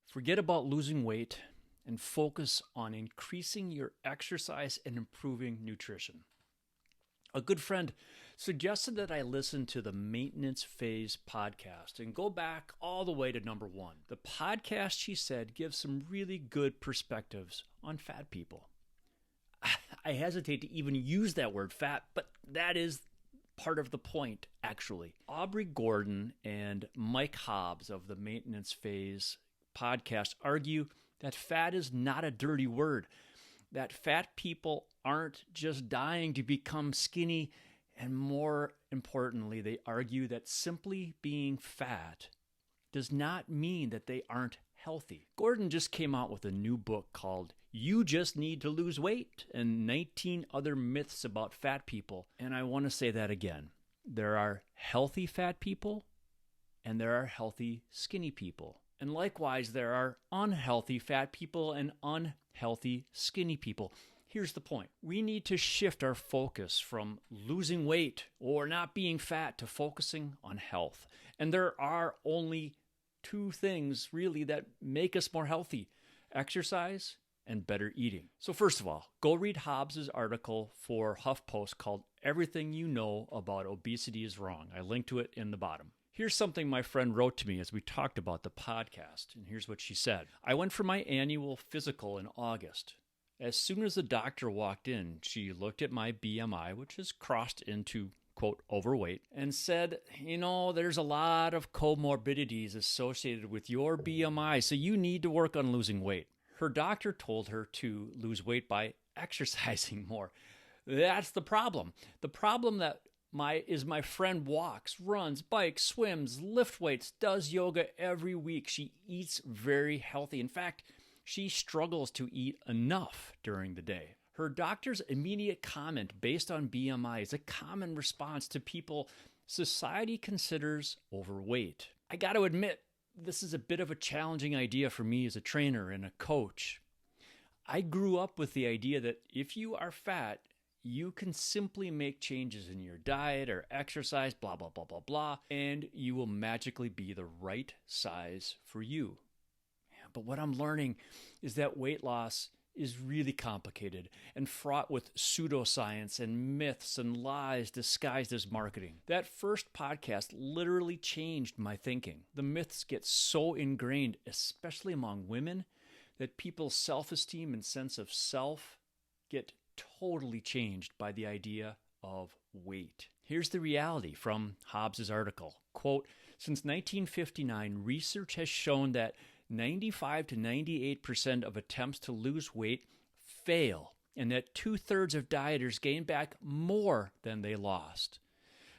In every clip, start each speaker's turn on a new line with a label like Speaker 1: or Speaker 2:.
Speaker 1: Forget about losing weight and focus on increasing your exercise and improving nutrition. A good friend suggested that I listen to the Maintenance Phase podcast and go back all the way to number 1. The podcast, she said, gives some really good perspectives on fat people. I hesitate to even use that word fat, but that is part of the point, actually. Aubrey Gordon and Mike Hobbs of the Maintenance Phase podcast argue that fat is not a dirty word, that fat people aren't just dying to become skinny, and more importantly, they argue that simply being fat does not mean that they aren't healthy. Gordon just came out with a new book called You Just Need to Lose Weight and 19 Other Myths About Fat People. And I want to say that again. There are healthy fat people and there are healthy skinny people. And likewise, there are unhealthy fat people and unhealthy skinny people. Here's the point. We need to shift our focus from losing weight or not being fat to focusing on health. And there are only two things really that make us more healthy: exercise and better eating. So first of all, go read Hobbs' article for HuffPost called Everything You Know About Obesity is Wrong. I linked to it in the bottom. Here's something my friend wrote to me as we talked about the podcast, and here's what she said. I went for my annual physical in August. As soon as the doctor walked in, she looked at my BMI, which has crossed into, quote, overweight, and said, there's a lot of comorbidities associated with your BMI, so you need to work on losing weight. Her doctor told her to lose weight by exercising more. That's the problem. The problem that my friend walks, runs, bikes, swims, lifts weights, does yoga every week. She eats very healthy. In fact, she struggles to eat enough during the day. Her doctor's immediate comment based on BMI is a common response to people society considers overweight. I got to admit, this is a bit of a challenging idea for me as a trainer and a coach. I grew up with the idea that if you are fat, you can simply make changes in your diet or exercise, blah, blah, blah, blah, blah, and you will magically be the right size for you. But what I'm learning is that weight loss is really complicated and fraught with pseudoscience and myths and lies disguised as marketing. That first podcast literally changed my thinking. The myths get so ingrained, especially among women, that people's self-esteem and sense of self get totally changed by the idea of weight. Here's the reality from Hobbs' article. Quote, since 1959, research has shown that 95 to 98% of attempts to lose weight fail, and that 2/3 of dieters gain back more than they lost.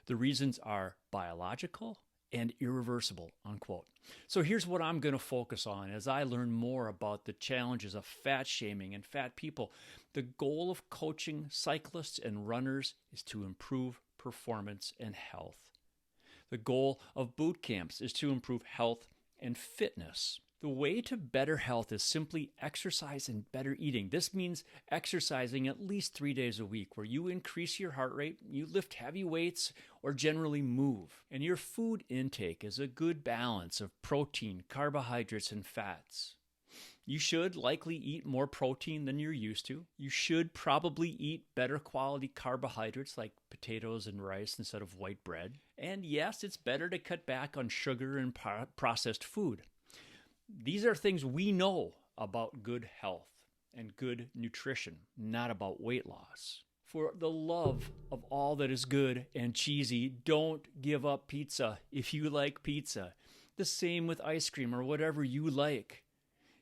Speaker 1: The reasons are biological and irreversible, unquote. So here's what I'm going to focus on as I learn more about the challenges of fat shaming and fat people. The goal of coaching cyclists and runners is to improve performance and health. The goal of boot camps is to improve health and fitness. The way to better health is simply exercise and better eating. This means exercising at least 3 days a week where you increase your heart rate, you lift heavy weights, or generally move. And your food intake is a good balance of protein, carbohydrates, and fats. You should likely eat more protein than you're used to. You should probably eat better quality carbohydrates like potatoes and rice instead of white bread. And yes, it's better to cut back on sugar and processed food. These are things we know about good health and good nutrition, not about weight loss. For the love of all that is good and cheesy, don't give up pizza if you like pizza. The same with ice cream or whatever you like.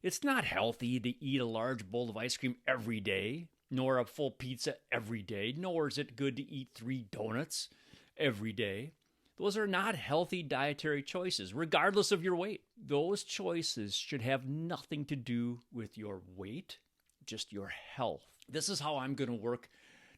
Speaker 1: It's not healthy to eat a large bowl of ice cream every day, nor a full pizza every day, nor is it good to eat 3 donuts every day. Those are not healthy dietary choices, regardless of your weight. Those choices should have nothing to do with your weight, just your health. This is how I'm going to work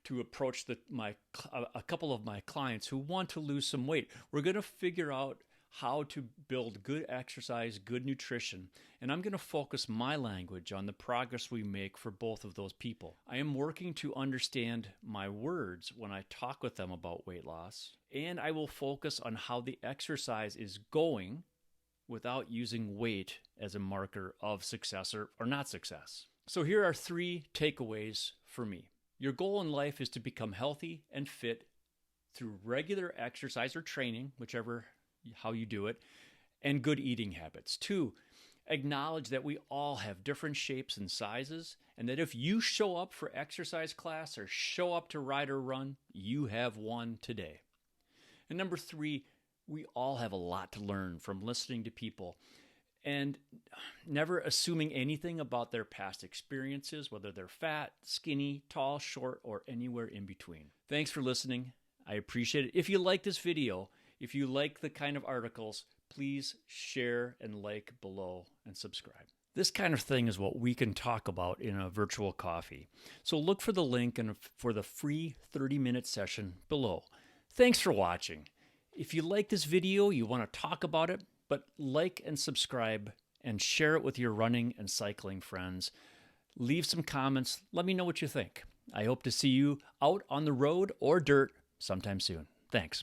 Speaker 1: to approach a couple of my clients who want to lose some weight. We're going to figure out how to build good exercise, good nutrition, and I'm going to focus my language on the progress we make for both of those people. I am working to understand my words when I talk with them about weight loss, and I will focus on how the exercise is going without using weight as a marker of success or not success. So here are 3 takeaways for me. Your goal in life is to become healthy and fit through regular exercise or training, how you do it, and good eating habits. 2, acknowledge that we all have different shapes and sizes, and that if you show up for exercise class or show up to ride or run, you have won today. And number 3, we all have a lot to learn from listening to people and never assuming anything about their past experiences, whether they're fat, skinny, tall, short, or anywhere in between. Thanks for listening. I appreciate it. If you like this video, if you like the kind of articles, please share and like below and subscribe. This kind of thing is what we can talk about in a virtual coffee. So look for the link and for the free 30-minute session below. Thanks for watching. If you like this video, you want to talk about it, but like and subscribe and share it with your running and cycling friends. Leave some comments. Let me know what you think. I hope to see you out on the road or dirt sometime soon. Thanks.